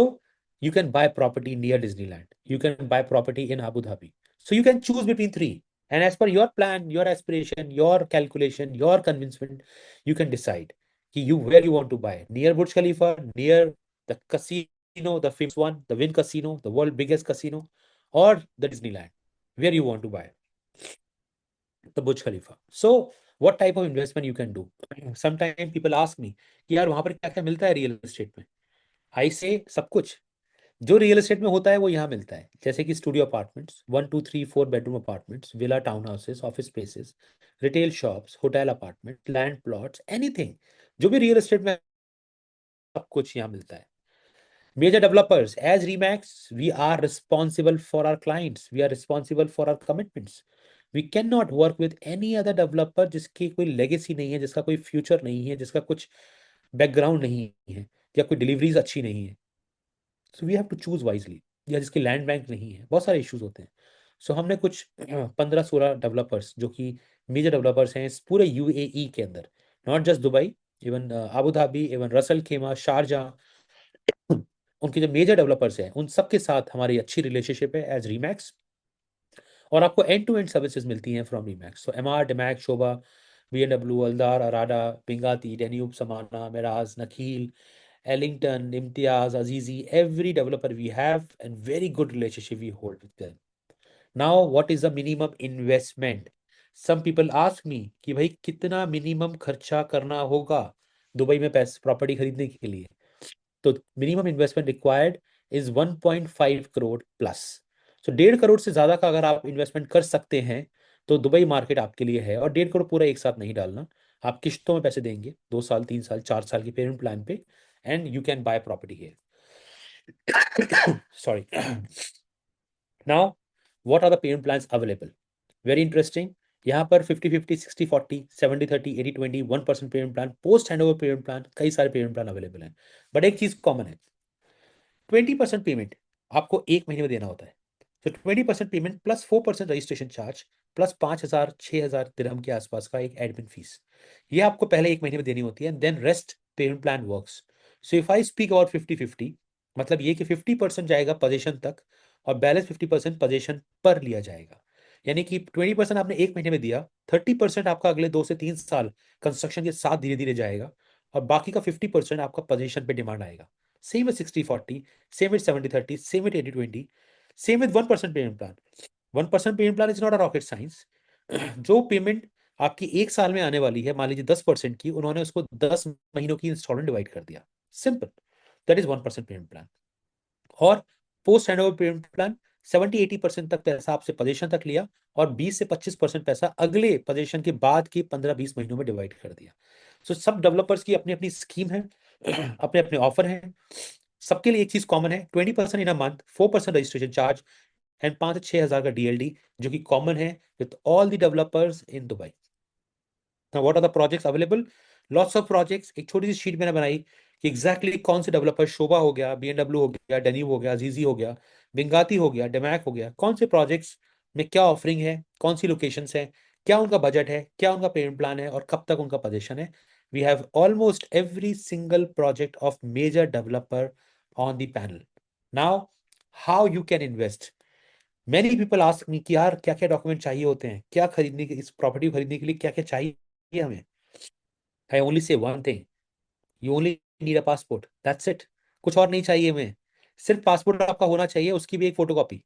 you can buy property near Disneyland. You can buy property in Abu Dhabi. So you can choose between three. And as per your plan, your aspiration, your calculation, your convincement, you can decide where you want to buy. Near Burj Khalifa, near the casino, the famous one, the Wynn Casino, the world biggest casino, or the Disneyland. Where you want to buy the Burj Khalifa. So what type of investment you can do? Sometimes people ask me कि यार वहां पर क्या क्या मिलता है real estate में। आई से सब कुछ जो रियल एस्टेट में होता है वो यहाँ मिलता है, जैसे कि studio apartments, 1 2 3 4 bedroom apartments, villa town houses, office spaces, retail shops, hotel apartment, land plots, anything जो भी रियल एस्टेट में, सब कुछ यहाँ मिलता है। Major developers, as Remax, we are responsible for our clients. We are responsible for our commitments. We cannot work with any other developer जिसकी कोई लेगेसी नहीं है, जिसका कोई फ्यूचर नहीं है, जिसका कुछ बैकग्राउंड नहीं है, या कोई डिलीवरीज अच्छी नहीं है। So we have to choose wisely. या जिसकी लैंड बैंक नहीं है, बहुत सारे इश्यूज होते हैं। सो हमने कुछ 15 16 डेवलपर्स जो कि मेजर डेवलपर्स हैं इस पूरे यूएई के अंदर, not just Dubai, even Abu Dhabi, even Russell खेमा, शारजा, उनके जो मेजर डेवलपर्स हैं उन सबके साथ हमारी अच्छी रिलेशनशिप है एज रीमैक्स। और आपको एंड टू एंड सर्विसेज मिलती हैं from Remax. So Emaar, Damac, Sobha, BMW, Aldar, Arada, Binghatti, Danube, Samana, Meraas, Nakheel, Ellington, Imtiaz, Azizi, every developer we have and very good relationship we hold with them. Now what is the minimum investment? Some people ask me कि भाई कितना minimum खर्चा करना होगा Dubai में पैसे property खरीदने के लिए। तो minimum investment required is 1.5 crore plus. सो 1.5 करोड़ से ज्यादा का अगर आप इन्वेस्टमेंट कर सकते हैं तो दुबई मार्केट आपके लिए है। और 1.5 करोड़ पूरा एक साथ नहीं डालना, आप किश्तों में पैसे देंगे, 2 साल, 3 साल, 4 साल की पेमेंट प्लान पे, and you can buy property here. Sorry. Now what are the payment plans available? Very interesting. यहाँ पर 50-50, 60-40, 70-30, 80-20, 1% payment plan, post hand over payment plan, कई सारे पेमेंट प्लान अवेलेबल हैं। बट एक चीज कॉमन है, 20% पेमेंट आपको एक महीने में देना होता है। तो 20% payment plus 4% registration charge plus 5,000 6,000 दिरहम के आसपास का एक एडमिन फीस, ये आपको पहले एक महीने में देनी होती है। Then rest payment plan works. So if I speak about 50-50, मतलब ये कि 50% जाएगा पोजीशन तक और बैलेंस 50% पोजीशन पर लिया जाएगा। यानी कि 20% आपने एक महीने में दिया, 30% आपका अगले 2 से 3 साल कंस्ट्रक्शन के साथ धीरे धीरे जाएगा, और बाकी का 50% आपका पोजीशन पे डिमांड आएगा। Same with 60-40, same with 70-30, same with 80-20, same with 1% payment plan. 1% payment plan is not a rocket science. जो पेमेंट आपकी एक साल में आने वाली है, मान लीजिए 10% की, उन्होंने उसको 10 महीनों की इंस्टॉलमेंट डिवाइड कर दिया। Simple. That is 1% payment plan. और post hand over payment plan, 70-80% तक पैसा आपसे पोजीशन तक लिया, और 20 से 25% पैसा अगले पोजीशन के बाद के 15-20 महीनों में डिवाइड कर दिया। सो सब डेवलपर्स की अपनी अपनी स्कीम है, अपने अपने ऑफर हैं। सबके लिए एक चीज कॉमन है, 20% in a month, 4% registration charge, and 5 से 6 हज़ार का डीएलडी, जो कि कॉमन है with all the developers in Dubai. Now, what are the projects available? Lots of projects। एक छोटी सी शीट मैंने बनाई कि एग्जैक्टली कौन से डेवलपर, शोभा हो गया, बीएमडब्ल्यू हो गया, डेन्यू हो गया, जीजी हो गया, बिंगाती हो गया, डेमैक हो गया, कौन से प्रोजेक्ट्स में क्या ऑफरिंग है, कौन सी लोकेशंस है, क्या उनका बजट है, क्या उनका पेमेंट प्लान है, और कब तक उनका पोजीशन है। We have almost every single project of major developer on the panel. Now, how you can invest. Many people ask me कि यार क्या क्या डॉक्यूमेंट चाहिए होते हैं, क्या खरीदने के, इस प्रॉपर्टी को खरीदने के लिए क्या क्या चाहिए हमें। I only say one thing, you only need a passport, that's it. कुछ और नहीं चाहिए हमें। सिर्फ पासपोर्ट आपका होना चाहिए, उसकी भी एक फोटोकॉपी।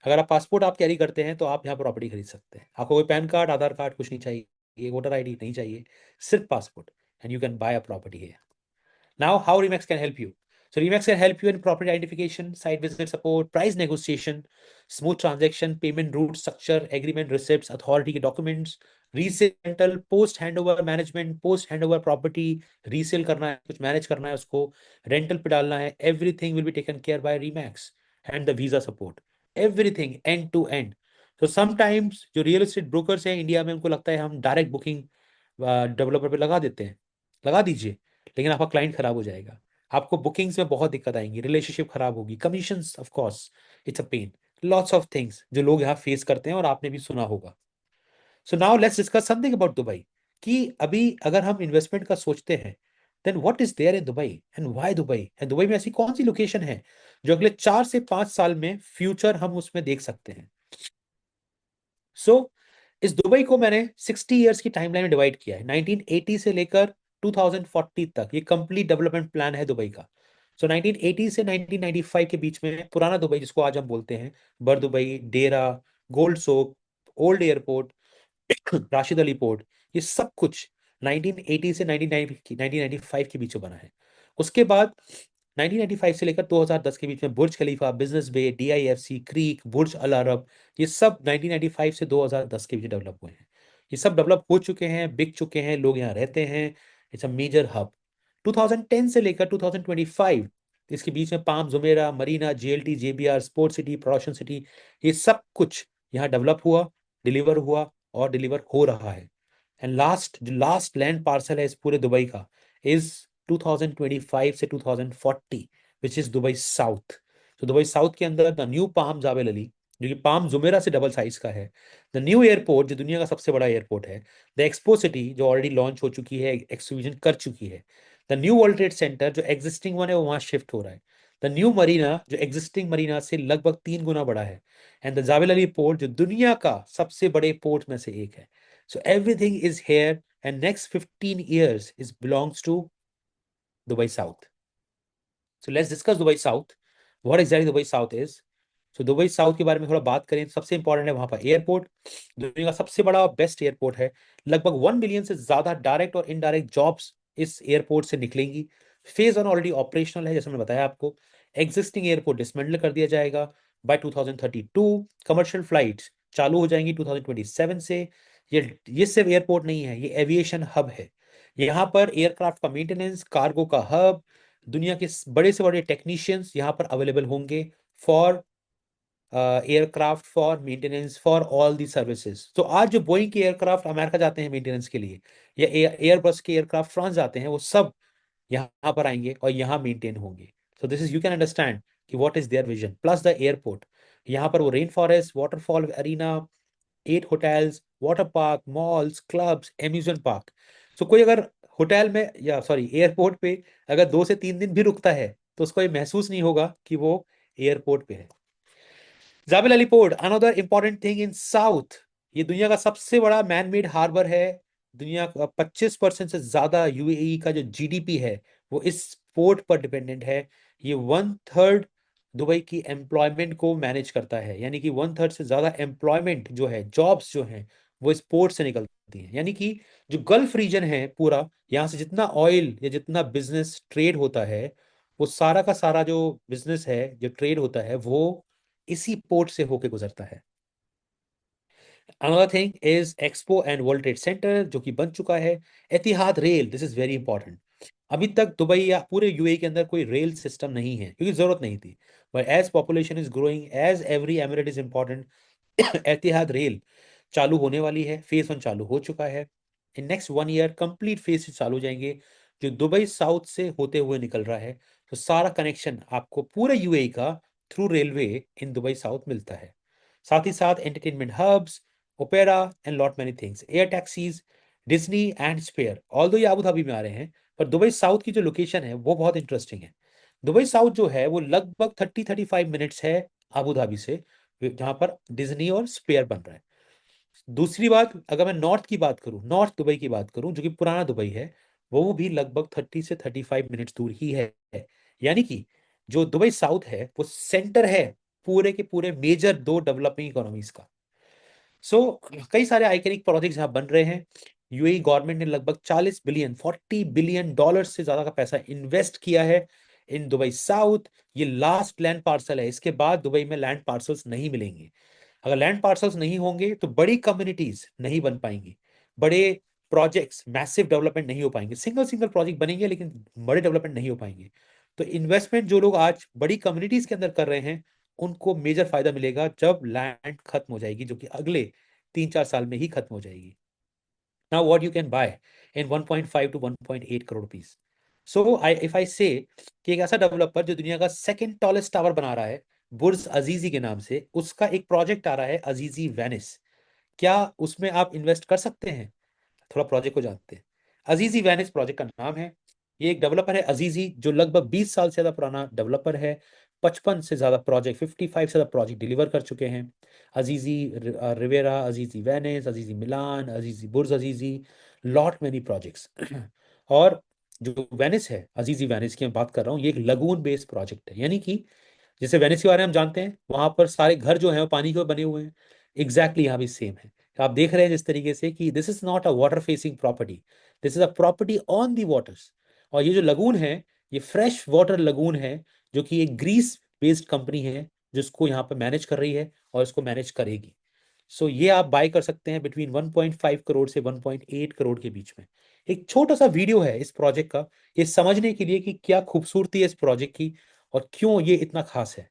अगर आप पासपोर्ट आप कैरी करते हैं तो आप यहाँ प्रॉपर्टी खरीद सकते हैं। आपको कोई पैन कार्ड, आधार कार्ड कुछ नहीं चाहिए, वोटर आईडी नहीं चाहिए, सिर्फ passport, and you can bye a property है। Now, how Remax can help you? So, Remax can help you in property identification, site visit support, price negotiation, smooth transaction, payment route structure, agreement receipts, authority documents, resale rental, post handover management, post handover property, resale करना है, कुछ manage करना है उसको, rental पे डालना है, everything will be taken care by Remax and the visa support. Everything end to end. So sometimes जो real estate brokers हैं इंडिया में, उनको लगता है हम डायरेक्ट बुकिंग डेवलपर पे लगा देते हैं। लगा दीजिए, लेकिन आपका क्लाइंट खराब हो जाएगा। आपको बुकिंग्स में बहुत दिक्कत आएंगी, रिलेशनशिप खराब होगी, commissions of course, it's a pain, lots of things जो लोग यहाँ फेस करते हैं और आपने भी सुना होगा। So now let's discuss something about Dubai, कि अभी अगर हम इन्वेस्टमेंट का सोचते हैं, then what is there in Dubai and why Dubai, and Dubai में ऐसी कौन सी लोकेशन है जो अगले 4 से 5 साल में फ्यूचर हम उसमें देख सकते हैं। सो इस दुबई को मैंने 60 ईयर्स की टाइमलाइन में डिवाइड किया है, 1980 से लेकर 2040 तक, ये कंप्लीट डेवलपमेंट प्लान है दुबई का। सो 1980 से 1995 के बीच में पुराना दुबई, जिसको आज हम बोलते हैं Bur Dubai, Deira, Gold Souk, Old Airport, Rashid Ali port, ये सब कुछ 1980 से 1995 के बीच में बना है। उसके बाद 1995 से लेकर 2010 के बीच में बुर्ज खलीफा, बिजनेस बे, डीआईएफसी, क्रीक, बुर्ज अल अरब, ये सब 1995 से 2010 के बीच डेवलप हुए हैं। ये सब डेवलप हो चुके हैं, बिक चुके हैं, लोग यहाँ रहते हैं। It's a major hub. 2010 से लेकर 2025, इसके बीच में Palm Jumeirah, Marina, JLT, JBR, sport city, production city, ये सब कुछ यहाँ डेवलप हुआ, डिलीवर हुआ और डिलीवर हो रहा है। एंड लास्ट, जो लास्ट लैंड पार्सल है इस पूरे दुबई का, इज 2025 से 2040, विच इज दुबई साउथ। तो दुबई साउथ के अंदर द न्यू पाम जावेल अली, जो कि पाम जुमेरा से डबल साइज का है, द न्यू एयरपोर्ट जो दुनिया का सबसे बड़ा एयरपोर्ट है, द एक्सपो सिटी जो ऑलरेडी लॉन्च हो चुकी है, एक्सक्लूजन कर चुकी है, the new world trade centre जो एग्जिस्टिंग वन है वो वहां शिफ्ट हो रहा है, द न्यू मरीना जो एग्जिस्टिंग मरीना से लगभग 3 गुना बड़ा है, एंड द जावेल अली पोर्ट जो दुनिया का सबसे बड़े पोर्ट में से एक है। So everything is here, and next 15 years is belongs to Dubai South. So let's discuss Dubai South. What exactly Dubai South is? So Dubai south के बारे में थोड़ा बात करें तो सबसे इंपॉर्टेंट है वहां पर एयरपोर्ट। दुनिया का सबसे बड़ा और बेस्ट एयरपोर्ट है। लगभग 1 मिलियन से ज्यादा डायरेक्ट और इनडायरेक्ट जॉब्स इस एयरपोर्ट से निकलेंगी। फेज वन ऑलरेडी ऑपरेशनल है, जैसे मैंने बताया आपको। एग्जिस्टिंग एयरपोर्ट डिसमेंटल कर दिया जाएगा बाय 2032। कमर्शियल फ्लाइट्स चालू हो जाएंगी 2027 से। ये सिर्फ एयरपोर्ट नहीं है, ये एविएशन हब है। यहाँ पर एयरक्राफ्ट का मेंटेनेंस, कार्गो का हब, दुनिया के बड़े से बड़े टेक्नीशियंस यहाँ पर अवेलेबल होंगे for aircraft for maintenance for all the services. तो आज जो बोइंग के एयरक्राफ्ट अमेरिका जाते हैं मेंटेनेंस के लिए, या एयरबस के एयरक्राफ्ट फ्रांस जाते हैं, वो सब यहाँ पर आएंगे और यहाँ मेंटेन होंगे। So this is, you can understand कि what is their vision, plus the airport. यहाँ पर वो rain forest, waterfall arena, 8 hotels, water park, malls, clubs, amusement park. So कोई अगर होटल में, या सॉरी एयरपोर्ट पे अगर 2 से 3 दिन भी रुकता है, तो उसको ये महसूस नहीं होगा कि वो एयरपोर्ट पे है। Jebel Ali port, another important thing in south. ये दुनिया का सबसे बड़ा मैन मेड हार्बर है। दुनिया का 25% से ज्यादा यूएई का जो जीडीपी है वो इस पोर्ट पर डिपेंडेंट है। ये 1/3 दुबई की एम्प्लॉयमेंट को मैनेज करता है, यानी कि 1/3 से ज्यादा एम्प्लॉयमेंट जो है, जॉब्स जो हैं, वो इस पोर्ट से निकलती हैं। यानी कि जो गल्फ रीजन है पूरा, यहाँ से जितना ऑयल या जितना बिजनेस ट्रेड होता है, वो सारा का सारा जो बिजनेस है, जो ट्रेड होता है, वो इसी पोर्ट से होके गुजरता है। Another thing is expo and world trade centre, जो कि बन चुका है। Etihad rail, this is very important. अभी तक दुबई या पूरे यूएई के अंदर कोई रेल सिस्टम नहीं है, क्योंकि जरूरत नहीं थी। But as population is growing, as every emirate is important, Etihad rail चालू होने वाली है। फेज 1 चालू हो चुका है। In next 1 year complete phase चालू हो जाएंगे, जो दुबई साउथ से होते हुए निकल रहा है। तो सारा कनेक्शन आपको पूरे यूएई का through railway in Dubai south मिलता है। साथ ही साथ entertainment hubs, opera and lot many things, air taxis, Disney and spare. Although ये अबू धाबी में आ रहे हैं, पर दुबई साउथ की जो लोकेशन है वो बहुत इंटरेस्टिंग है। दुबई साउथ जो है वो लगभग 30-35 मिनट्स है अबू धाबी से, जहां पर डिज्नी और स्पेयर बन रहा है। दूसरी बात, अगर मैं नॉर्थ की बात करूं, नॉर्थ दुबई की बात करूं, जो कि पुराना दुबई है, वो भी लगभग 30 से 35 मिनट्स दूर ही है। यानी कि जो दुबई साउथ है वो सेंटर है पूरे के पूरे मेजर 2 डेवलपिंग इकोनॉमीज का। सो कई सारे आइकनिक प्रोजेक्ट्स यहाँ बन रहे हैं। यूएई गवर्नमेंट ने लगभग 40 बिलियन से ज्यादा का पैसा इन्वेस्ट किया है इन दुबई साउथ। ये लास्ट लैंड पार्सल है, इसके बाद दुबई में लैंड पार्सल्स नहीं मिलेंगे। अगर लैंड पार्सल्स नहीं होंगे तो बड़ी कम्युनिटीज नहीं बन पाएंगी, बड़े प्रोजेक्ट्स, मैसिव डेवलपमेंट नहीं हो पाएंगे। सिंगल सिंगल प्रोजेक्ट बनेंगे लेकिन बड़े डेवलपमेंट नहीं हो पाएंगे। तो इन्वेस्टमेंट जो लोग आज बड़ी कम्युनिटीज के अंदर कर रहे हैं, उनको मेजर फायदा मिलेगा जब लैंड खत्म हो जाएगी, जो कि अगले 3-4 साल में ही खत्म हो जाएगी। Now what you can bye in 1.5 to 1.8 crore rupees. So I if I से कि एक ऐसा डेवलपर जो दुनिया का सेकंड टॉलेस्ट टावर बना रहा है बुर्ज अजीजी के नाम से, उसका एक प्रोजेक्ट आ रहा है अजीजी वेनिस। क्या उसमें आप इन्वेस्ट कर सकते हैं? थोड़ा प्रोजेक्ट को जानते हैं। अजीजी वेनिस प्रोजेक्ट का नाम है। ये एक डेवलपर है अजीजी, जो लगभग 20 साल से ज्यादा पुराना डेवलपर है। 55 से ज्यादा प्रोजेक्ट, 55 से ज्यादा प्रोजेक्ट डिलीवर कर चुके हैं। Azizi Riviera, Azizi Venice, Azizi Milan, Azizi Burj Azizi, lot many projects. और जो वेनिस है, अजीजी वेनिस की मैं बात कर रहा हूँ, ये एक लगून बेस्ड प्रोजेक्ट है। यानी कि जैसे वेनिस के बारे में हम जानते हैं, वहां पर सारे घर जो हैं वो पानी के ऊपर बने हुए हैं। एग्जैक्टली यहाँ भी सेम है। तो आप देख रहे हैं जिस तरीके से कि this is not a water facing property, this is a property on the waters. और ये जो लगून है, ये फ्रेश वाटर लगून है, जो कि एक ग्रीस बेस्ड कंपनी है जिसको यहाँ पर मैनेज कर रही है और इसको मैनेज करेगी। सो ये आप बाय कर सकते हैं बिटवीन 1.5 करोड़ से 1.8 करोड़ के बीच में। एक छोटा सा वीडियो है इस प्रोजेक्ट का, ये समझने के लिए कि क्या खूबसूरती है इस प्रोजेक्ट की और क्यों ये इतना खास है।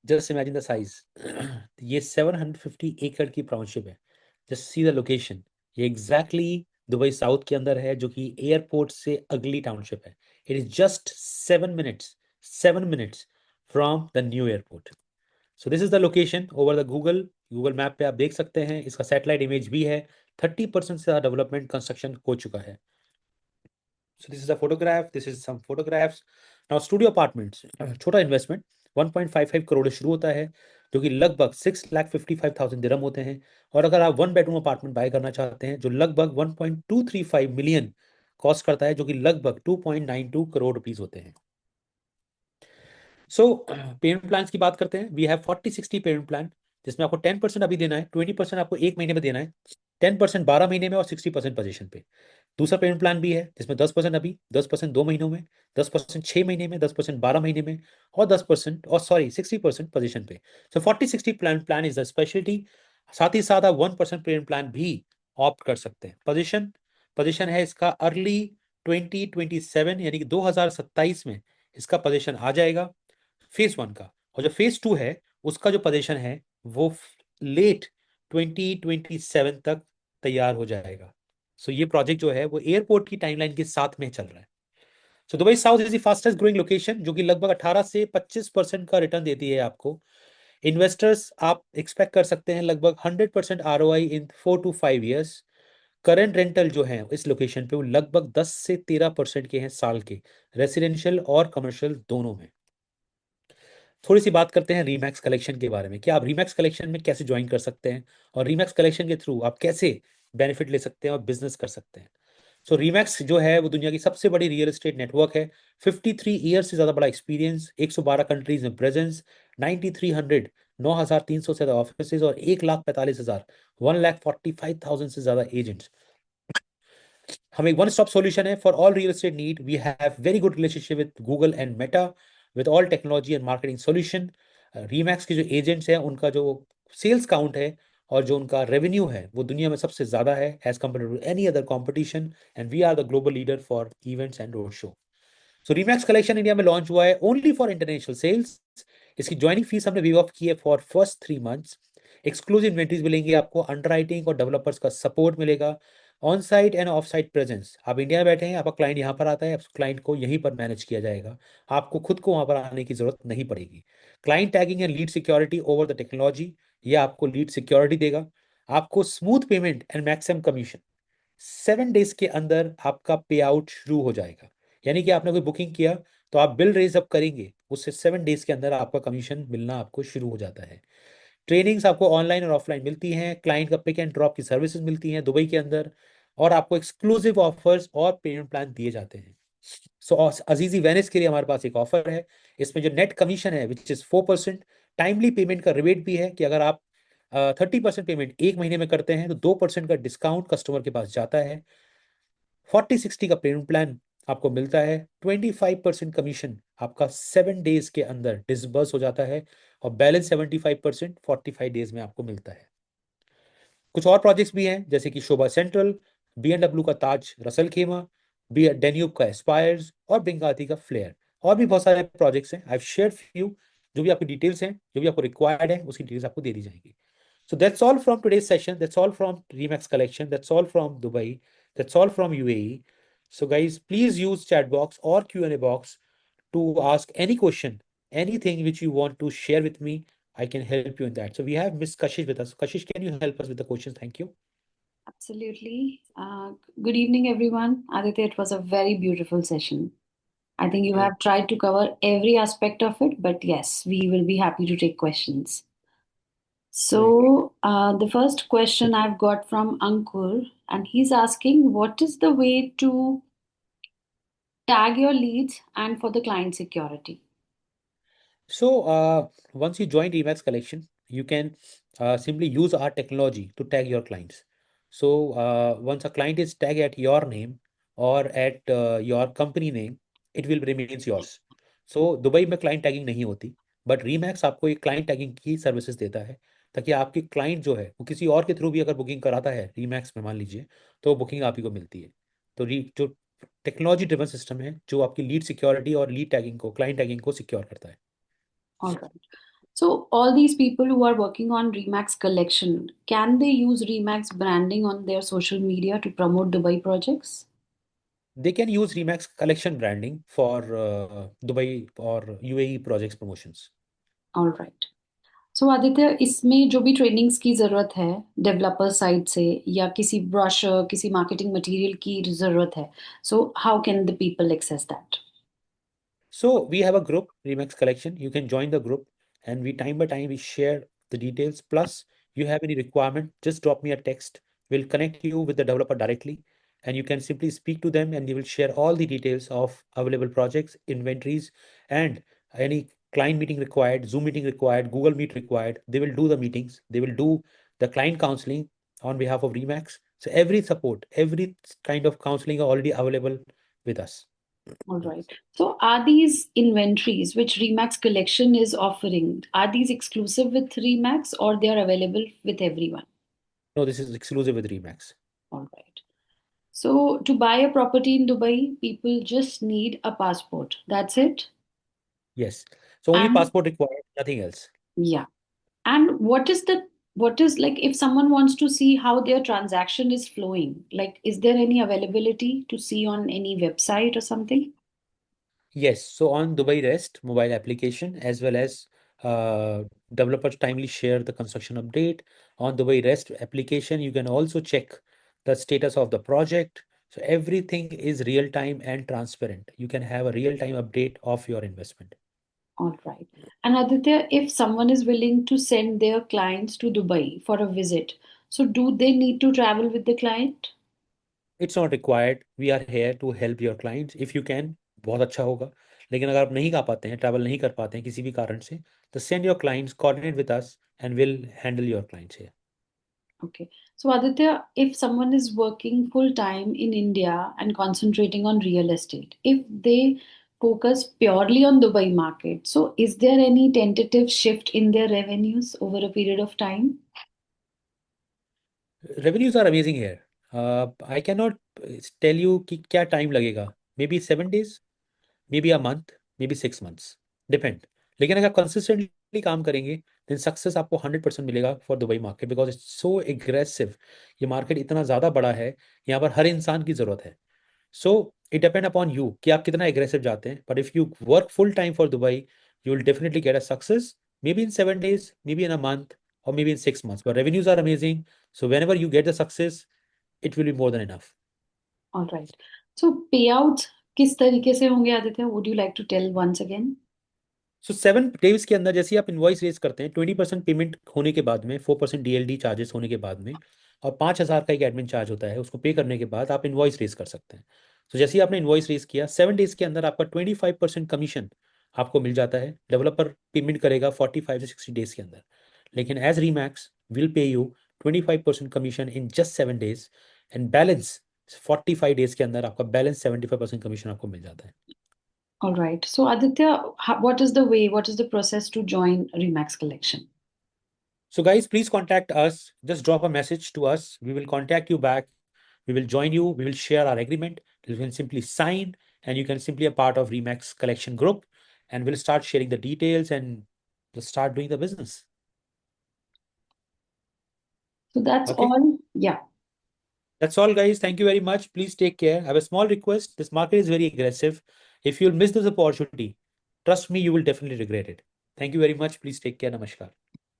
Just imagine the size. ये 750 एकड़ की टाउनशिप है। Just see the location. ये एग्जैक्टली दुबई साउथ के अंदर है, जो कि एयरपोर्ट से अगली टाउनशिप है। It is just 7 minutes, 7 minutes from the new airport. So this is the location over the Google Google map पे आप देख सकते हैं। इसका सैटेलाइट इमेज भी है। 30% से ज़्यादा डेवलपमेंट कंस्ट्रक्शन हो चुका है। So this is a photograph. This is some photographs. Now studio apartments, छोटा इन्वेस्टमेंट 1.55 करोड़ से शुरू होता है, जो कि लगभग 6,55,000 दिरहम होते हैं। और अगर आप 1 बेडरूम अपार्टमेंट बाय करना चाहते हैं जो लगभग 1.235 मिलियन कॉस्ट करता है, जो कि लगभग 2.92 करोड़ रुपीज होते हैं। सो पेमेंट प्लान की बात करते हैं। वी हैव 40-60 पेमेंट प्लान, जिसमें आपको 10% अभी देना है, 20% आपको 1 महीने में देना है, 10% 12 महीने में और 60% पोजीशन पे। दूसरा पेमेंट प्लान भी है जिसमें 10% अभी, 10% 2 महीनों में, 10% 6 महीने में, 10% 12 महीने में, और 10% और सॉरी 60% पोजीशन पे। सो 40-60 plan plan is the speciality. साथ ही साथ आप 1% पेमेंट प्लान भी ऑप्ट कर सकते हैं। पोजीशन पोजीशन है इसका अर्ली 2027, यानी कि 2027 में इसका पोजीशन आ जाएगा फेज 1 का। और जो फेज 2 है उसका जो पोजीशन है वो लेट 2027 तक तैयार हो जाएगा। सो ये प्रोजेक्ट जो है वो एयरपोर्ट की टाइमलाइन के साथ में चल रहा है। So Dubai south is the fastest growing location, जो कि लगभग 18 से 25% का रिटर्न देती है आपको। इन्वेस्टर्स आप एक्सपेक्ट कर सकते हैं लगभग 100% ROI in 4 to 5 years। Current rental जो है इस लोकेशन पे वो लगभग 10 से 13% के हैं साल के, रेसिडेंशियल और कमर्शियल दोनों में। थोड़ी सी बात करते हैं रीमैक्स कलेक्शन के बारे में, कि आप रीमैक्स कलेक्शन में कैसे ज्वाइन कर सकते हैं और रीमैक्स कलेक्शन के थ्रू आप कैसे बेनिफिट ले सकते हैं और बिजनेस कर सकते हैं। सो रीमैक्स जो है वो दुनिया की सबसे बड़ी रियल एस्टेट नेटवर्क है। 53 ईयर्स से ज़्यादा बड़ा एक्सपीरियंस, 112 कंट्रीज में प्रेजेंस, 9300 9,300 से ज़्यादा ऑफिस और 1,45,000 1,45,000 से ज़्यादा एजेंट्स। हम एक वन स्टॉप सॉल्यूशन है for all real estate need. We have very good relationship with Google and Meta, with all technology and marketing solution. Remax के जो एजेंट्स हैं उनका जो सेल्स काउंट है और जो उनका रेवेन्यू है वो दुनिया में सबसे ज्यादा है as compare to any other competition. And we are the global leader for events and road show. So Remax collection India में लॉन्च हुआ है ओनली फॉर इंटरनेशनल सेल्स। इसकी ज्वाइनिंग फीस हमने वेव ऑफ की है for first 3 months. Exclusive inventories मिलेंगी आपको, underwriting और डेवलपर्स का सपोर्ट मिलेगा, on site and off site presence. आप इंडिया में बैठे हैं, आपका क्लाइंट यहाँ पर आता है, क्लाइंट को यहीं पर मैनेज किया जाएगा, आपको खुद को वहाँ पर आने की जरूरत नहीं पड़ेगी। Client tagging and lead security over the technology, यह आपको लीड सिक्योरिटी देगा। आपको smooth payment and maximum commission. 7 days के अंदर आपका पे आउट शुरू हो जाएगा, यानी कि आपने कोई बुकिंग किया तो आप बिल रेज अप करेंगे, उससे 7 डेज के अंदर आपका कमीशन मिलना आपको शुरू हो जाता है। ट्रेनिंग्स आपको ऑनलाइन और ऑफलाइन मिलती हैं, क्लाइंट का पिक एंड ड्रॉप की सर्विसेज मिलती हैं दुबई के अंदर, और आपको एक्सक्लूसिव ऑफर्स और पेमेंट प्लान दिए जाते हैं। सो अजीजी वेनिस के लिए हमारे पास एक ऑफर है। इसमें जो नेट कमीशन है विच इज 4%, टाइमली पेमेंट का रिबेट भी है कि अगर आप 30% पेमेंट 1 महीने में करते हैं तो 2% का डिस्काउंट कस्टमर के पास जाता है। 40-60 का पेमेंट प्लान आपको मिलता है, 25% कमीशन आपका 7 डेज के अंदर डिसबर्स हो जाता है, और बैलेंस 75% 45 डेज में आपको मिलता है। कुछ और प्रोजेक्ट्स भी हैं जैसे कि शोभा सेंट्रल, B&W का ताज रसल खेमा, बी डेन्यूब का एस्पायर्स और बिंगाती का फ्लेयर। और भी बहुत सारे प्रोजेक्ट्स हैं, आई हैव शेयर्ड फ्यू। जो भी आपकी डिटेल्स हैं, जो भी आपको रिक्वायर्ड है, उसकी डिटेल्स आपको दे दी जाएंगी। So that's all from today's session. That's all from Remax Collection. That's all from Dubai. That's all from UAE. So guys, please use chat box or Q&A box to ask any question, anything which you want to share with me. I can help you in that. So we have Miss Kashish with us. Kashish, can you help us with the questions? Thank you. Absolutely. Good evening, everyone. Aditya, it was a very beautiful session. I think you have tried to cover every aspect of it, but yes, we will be happy to take questions. Right. The first question I've got from Ankur, and he's asking, what is the way to tag your leads and for the client security? So once you join Remax Collection, you can simply use our technology to tag your clients. So once a client is tagged at your name or at your company name, it will remains yours. So Dubai में client tagging नहीं होती, but रीमैक्स आपको एक client tagging की services देता है, ताकि आपके क्लाइंट जो है वो किसी और के थ्रू भी अगर बुकिंग कराता है रीमैक्स में मान लीजिए, तो बुकिंग आप ही को मिलती है। तो री जो टेक्नोलॉजी ड्रिवन सिस्टम है जो आपकी लीड सिक्योरिटी और लीड टैगिंग को, क्लाइंट टैगिंग को सिक्योर करता है। All right. So, all these people who are working on Remax collection, can they use Remax branding on their social media to promote Dubai projects? They can use Remax collection branding for Dubai or UAE projects promotions. All right. सो आदित्य, इसमें जो भी trainings की ज़रूरत है developer side से या किसी brochure किसी मार्केटिंग मटेरियल की ज़रूरत है, so how can the people access that? So we have a group, Remax Collection. You can join the group and we time by time we share the details. Plus, you have any requirement, just drop me a text. We'll connect you with the developer directly, and you can simply speak to them, and they will share all the details of available projects, inventories, and any client meeting required, Zoom meeting required, Google Meet required. They will do the meetings. They will do the client counseling on behalf of Remax. So every support, every kind of counseling are already available with us. All right. So are these inventories which Remax Collection is offering, are these exclusive with Remax or they are available with everyone? No, this is exclusive with Remax. All right. So to buy a property in Dubai, people just need a passport. That's it. Yes. So only And passport required, nothing else. yeah. And what is like if someone wants to see how their transaction is flowing, like is there any availability to see on any website or something? Yes. So on Dubai Rest mobile application, as well as uh, developers timely share the construction update on Dubai Rest application, you can also check the status of the project. So everything is real time and transparent. You can have a real time update of your investment. All right. And Aditya, if someone is willing to send their clients to Dubai for a visit, so do they need to travel with the client? It's not required. We are here to help your clients. If you can, बहुत अच्छा होगा. लेकिन अगर आप नहीं आ पाते हैं, travel नहीं कर पाते हैं किसी भी कारण से, तो send your clients, coordinate with us, and we'll handle your clients here. Okay. So Aditya, if someone is working full time in India and concentrating on real estate, if they focus purely on Dubai market, so is there any tentative shift in their revenues over a period of time? Revenues are amazing here. I cannot tell you कि क्या time लगेगा. Maybe 7 days, maybe a month, maybe 6 months. Depend. लेकिन अगर consistently काम करेंगे, then success आपको 100% मिलेगा for Dubai market, because it's so aggressive. ये मार्केट इतना ज़्यादा बड़ा है, यहाँ पर हर इंसान की ज़रूरत है. So it depend upon you कि आप कितना एग्रेसिव जाते हैं. But if you work full time for Dubai, you will definitely get a success, maybe in 7 days, maybe in a month, or maybe in 6 months. But revenues are amazing. So whenever you get the success, it will be more than enough. All right. So payouts किस तरीके से होंगे Aditya? Would you like to tell once again? So 7 days के अंदर जैसे ही आप invoice raise करते हैं, 20% पेमेंट होने के बाद में, 4% डीएलडी चार्जेस होने के बाद में, और 5,000 का एक एडमिन चार्ज होता है, उसको पे करने के बाद आप इन्वॉइस रेज कर सकते हैं. तो जैसे ही आपने इन्वॉइस रेज किया, 7 days के अंदर आपका 25% कमीशन आपको मिल जाता है. डेवलपर पेमेंट करेगा 45 से 60 days के अंदर. लेकिन as Remax will pay you 25% commission in just 7 days, and balance 45 days के अंदर आपका बैलेंस 75% कमीशन आपको मिल जाता है. All right. So Aditya, what is the way, what is the process to join Remax Collection? So, guys, please contact us. Just drop a message to us. We will contact you back. We will join you. We will share our agreement. You can simply sign, and you can simply a part of Remax Collection Group, and we'll start sharing the details and we'll start doing the business. So that's Okay. all. Yeah. That's all, guys. Thank you very much. Please take care. I have a small request. This market is very aggressive. If you'll miss this opportunity, trust me, you will definitely regret it. Thank you very much. Please take care. Namaskar.